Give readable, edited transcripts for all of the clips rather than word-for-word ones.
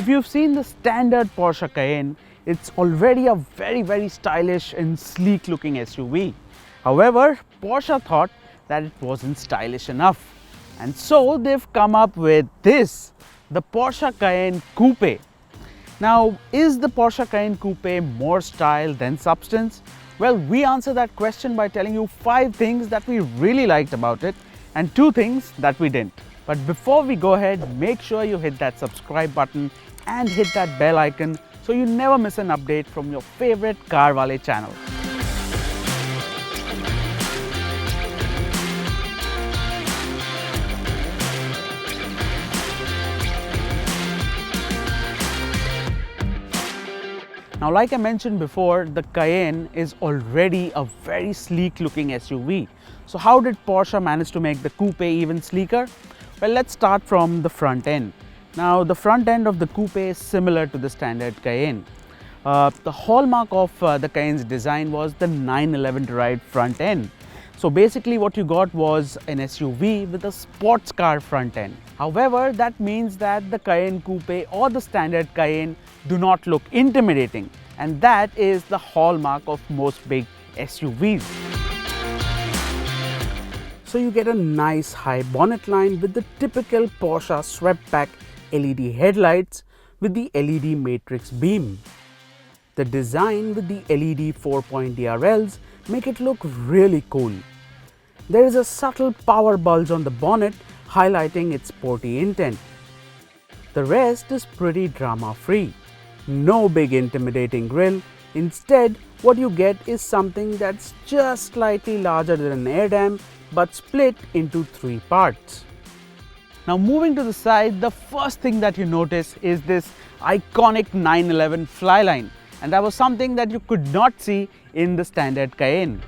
If you've seen the standard Porsche Cayenne, it's already a very stylish and sleek looking SUV. However, Porsche thought that it wasn't stylish enough, and so they've come up with this, the Porsche Cayenne Coupe. Now, is the Porsche Cayenne Coupe more style than substance? Well, we answer that question by telling you 5 things that we really liked about it and 2 things that we didn't. But before we go ahead, make sure you hit that subscribe button and hit that bell icon so you never miss an update from your favorite CarWale channel. Now, like I mentioned before, the Cayenne is already a very sleek looking SUV. So how did Porsche manage to make the coupe even sleeker? Well, let's start from the front end. Now, the front end of the coupe is similar to the standard Cayenne. The hallmark of the Cayenne's design was the 911 derived front end. So basically what you got was an SUV with a sports car front end. However, that means that the Cayenne Coupe or the standard Cayenne do not look intimidating, and that is the hallmark of most big SUVs. So you get a nice high bonnet line with the typical Porsche swept back LED headlights with the LED matrix beam. The design with the LED 4-point DRLs make it look really cool. There is a subtle power bulge on the bonnet highlighting its sporty intent. The rest is pretty drama free. No big intimidating grille. Instead, what you get is something that's just slightly larger than an air dam but split into 3 parts. Now, moving to the side, the first thing that you notice is this iconic 911 flyline, and that was something that you could not see in the standard Cayenne.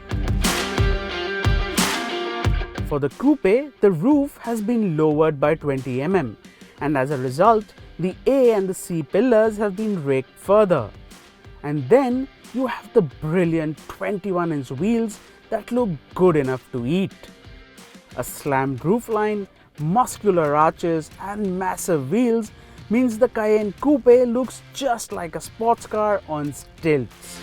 For the coupe, the roof has been lowered by 20 mm, and as a result, the A and the C pillars have been raked further. And then you have the brilliant 21-inch wheels that look good enough to eat. A slammed roofline, muscular arches and massive wheels means the Cayenne Coupe looks just like a sports car on stilts.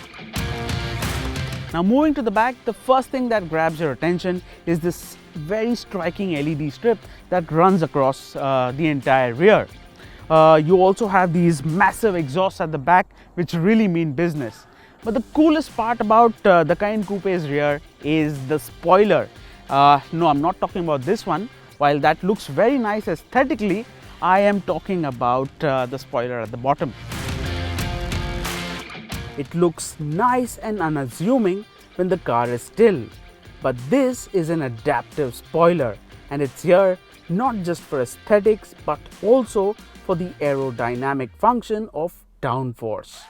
Now, moving to the back, the first thing that grabs your attention is this very striking LED strip that runs across the entire rear. You also have these massive exhausts at the back which really mean business. But the coolest part about the Cayenne Coupe's rear is the spoiler. No, I'm not talking about this one. While that looks very nice aesthetically, I am talking about the spoiler at the bottom. It looks nice and unassuming when the car is still. But this is an adaptive spoiler, and it's here not just for aesthetics but also for the aerodynamic function of downforce.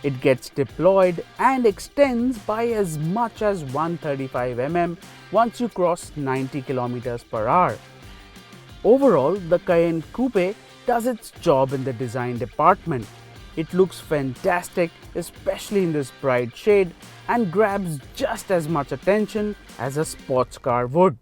It gets deployed and extends by as much as 135 mm once you cross 90 km per hour. Overall, the Cayenne Coupe does its job in the design department. It looks fantastic, especially in this bright shade, and grabs just as much attention as a sports car would.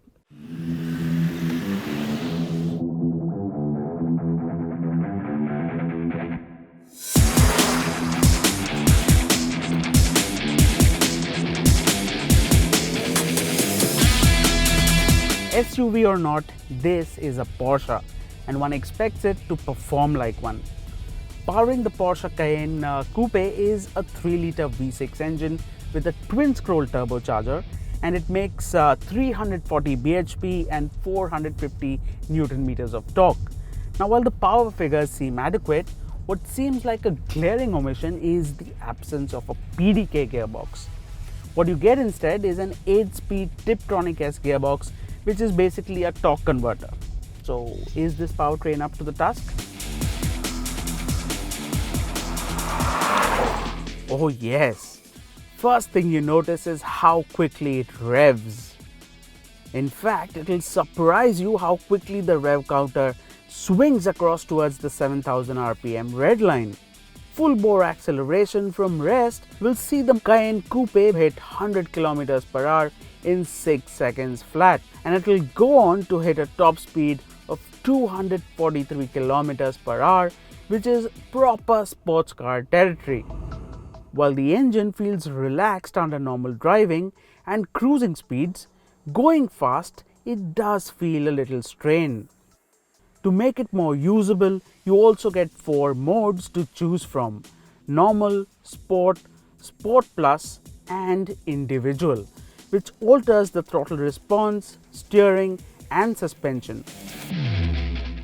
SUV or not, this is a Porsche, and one expects it to perform like one. Powering the Porsche Cayenne Coupe is a 3-liter V6 engine with a twin-scroll turbocharger, and it makes 340 bhp and 450 Nm of torque. Now, while the power figures seem adequate, what seems like a glaring omission is the absence of a PDK gearbox. What you get instead is an 8-speed Tiptronic-S gearbox, which is basically a torque converter. So, is this powertrain up to the task? Oh yes! First thing you notice is how quickly it revs. In fact, it will surprise you how quickly the rev counter swings across towards the 7000 RPM red line. Full bore acceleration from rest will see the Cayenne Coupe hit 100 km per hour in 6 seconds flat, and it will go on to hit a top speed of 243 kilometers per hour, which is proper sports car territory. While the engine feels relaxed under normal driving and cruising speeds, going fast, it does feel a little strained. To make it more usable, you also get 4 modes to choose from: normal, sport, sport plus and individual, which alters the throttle response, steering and suspension.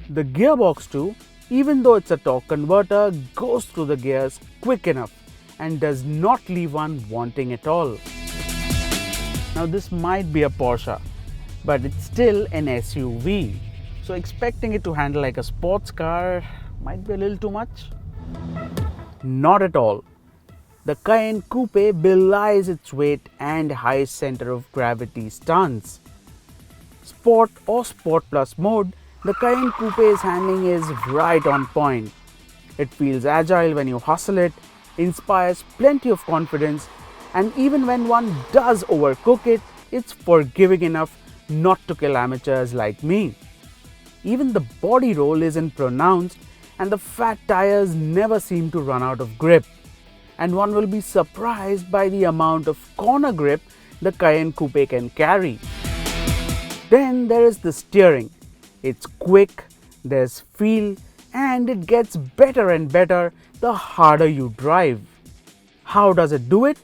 The gearbox too, even though it's a torque converter, goes through the gears quick enough and does not leave one wanting at all. Now this might be a Porsche, but it's still an SUV, so expecting it to handle like a sports car might be a little too much. Not at all. The Cayenne Coupe belies its weight and high center of gravity stance. Sport or Sport Plus mode, the Cayenne Coupe's handling is right on point. It feels agile when you hustle it, inspires plenty of confidence, and even when one does overcook it, it's forgiving enough not to kill amateurs like me. Even the body roll isn't pronounced, and the fat tires never seem to run out of grip. And one will be surprised by the amount of corner grip the Cayenne Coupe can carry. Then there is the steering. It's quick, there's feel, and it gets better and better the harder you drive. How does it do it?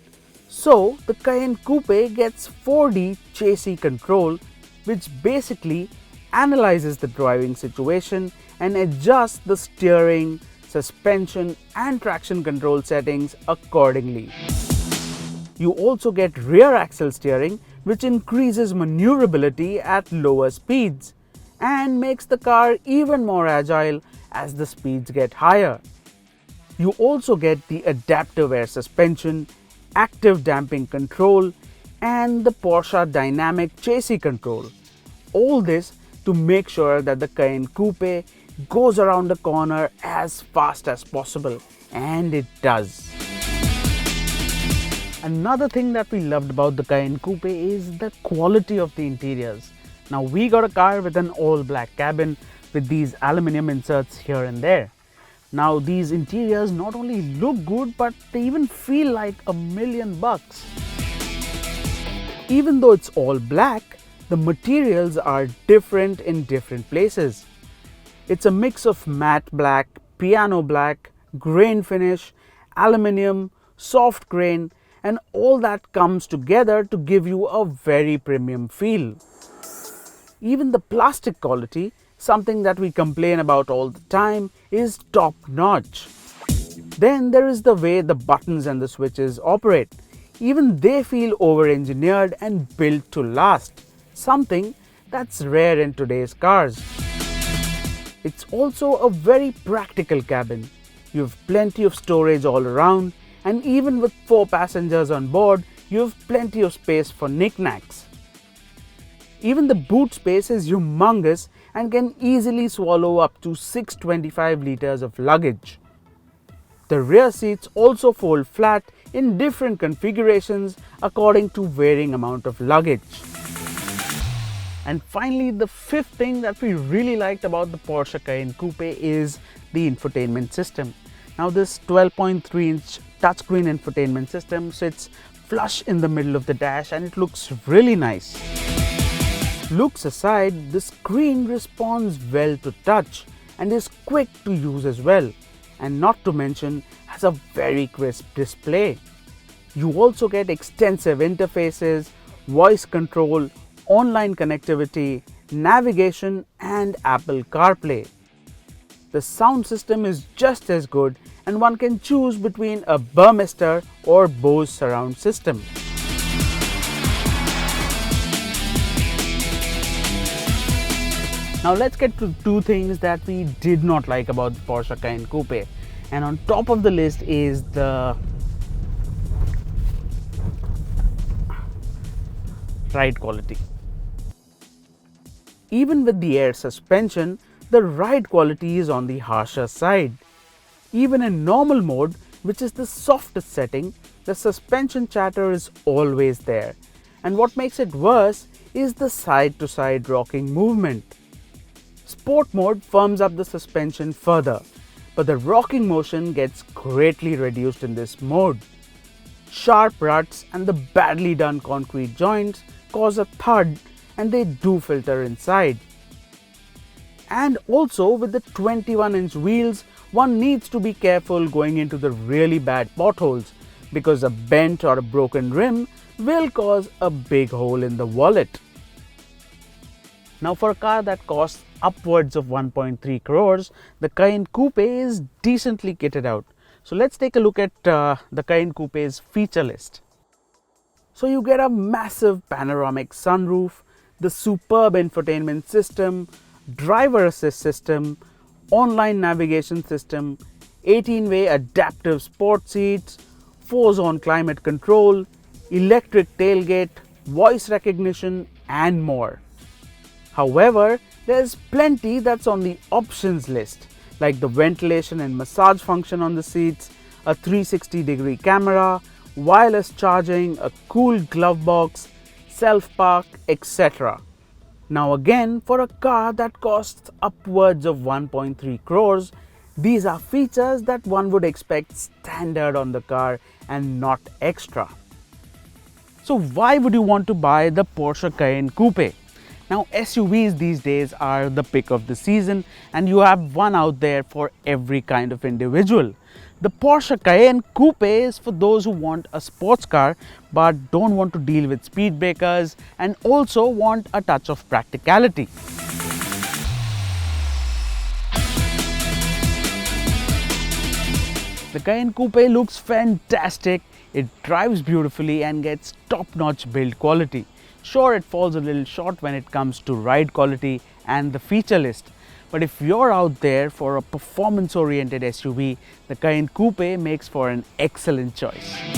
So, the Cayenne Coupe gets 4D chassis control, which basically analyzes the driving situation and adjusts the steering, suspension and traction control settings accordingly. You also get rear axle steering, which increases maneuverability at lower speeds and makes the car even more agile as the speeds get higher. You also get the adaptive air suspension, active damping control and the Porsche dynamic chassis control. All this to make sure that the Cayenne Coupe goes around the corner as fast as possible, and it does. Another thing that we loved about the Cayenne Coupe is the quality of the interiors. Now we got a car with an all black cabin with these aluminum inserts here and there. Now these interiors not only look good, but they even feel like $1,000,000. Even though it's all black, the materials are different in different places. It's a mix of matte black, piano black, grain finish, aluminum, soft grain, and all that comes together to give you a very premium feel. Even the plastic quality, something that we complain about all the time, is top notch. Then there is the way the buttons and the switches operate. Even they feel over-engineered and built to last, something that's rare in today's cars. It's also a very practical cabin. You have plenty of storage all around, and even with 4 passengers on board, you have plenty of space for knickknacks. Even the boot space is humongous and can easily swallow up to 625 liters of luggage. The rear seats also fold flat in different configurations according to varying amount of luggage. And finally, the fifth thing that we really liked about the Porsche Cayenne Coupe is the infotainment system. Now this 12.3-inch touchscreen infotainment system sits flush in the middle of the dash and it looks really nice. Looks aside, the screen responds well to touch and is quick to use as well, and not to mention has a very crisp display. You also get extensive interfaces, voice control, online connectivity, navigation and Apple CarPlay. The sound system is just as good and one can choose between a Burmester or Bose surround system. Now let's get to 2 things that we did not like about the Porsche Cayenne Coupe, and on top of the list is the ride quality. Even with the air suspension, the ride quality is on the harsher side. Even in normal mode, which is the softest setting, the suspension chatter is always there, and what makes it worse is the side-to-side rocking movement. Sport mode firms up the suspension further, but the rocking motion gets greatly reduced in this mode. Sharp ruts and the badly done concrete joints cause a thud, and they do filter inside. And also with the 21-inch wheels, one needs to be careful going into the really bad potholes, because a bent or a broken rim will cause a big hole in the wallet. Now for a car that costs upwards of 1.3 crores, the Cayenne Coupe is decently kitted out. So let's take a look at the Cayenne Coupe's feature list. So you get a massive panoramic sunroof, the superb infotainment system, driver assist system, online navigation system, 18-way adaptive sport seats, 4-zone climate control, electric tailgate, voice recognition and more. However, there's plenty that's on the options list, like the ventilation and massage function on the seats, a 360-degree camera, wireless charging, a cool glove box, self-park, etc. Now again, for a car that costs upwards of 1.3 crores, these are features that one would expect standard on the car and not extra. So why would you want to buy the Porsche Cayenne Coupe? Now SUVs these days are the pick of the season, and you have one out there for every kind of individual. The Porsche Cayenne Coupe is for those who want a sports car but don't want to deal with speed breakers and also want a touch of practicality. The Cayenne Coupe looks fantastic, it drives beautifully and gets top-notch build quality. Sure, it falls a little short when it comes to ride quality and the feature list. But if you're out there for a performance-oriented SUV, the Cayenne Coupe makes for an excellent choice.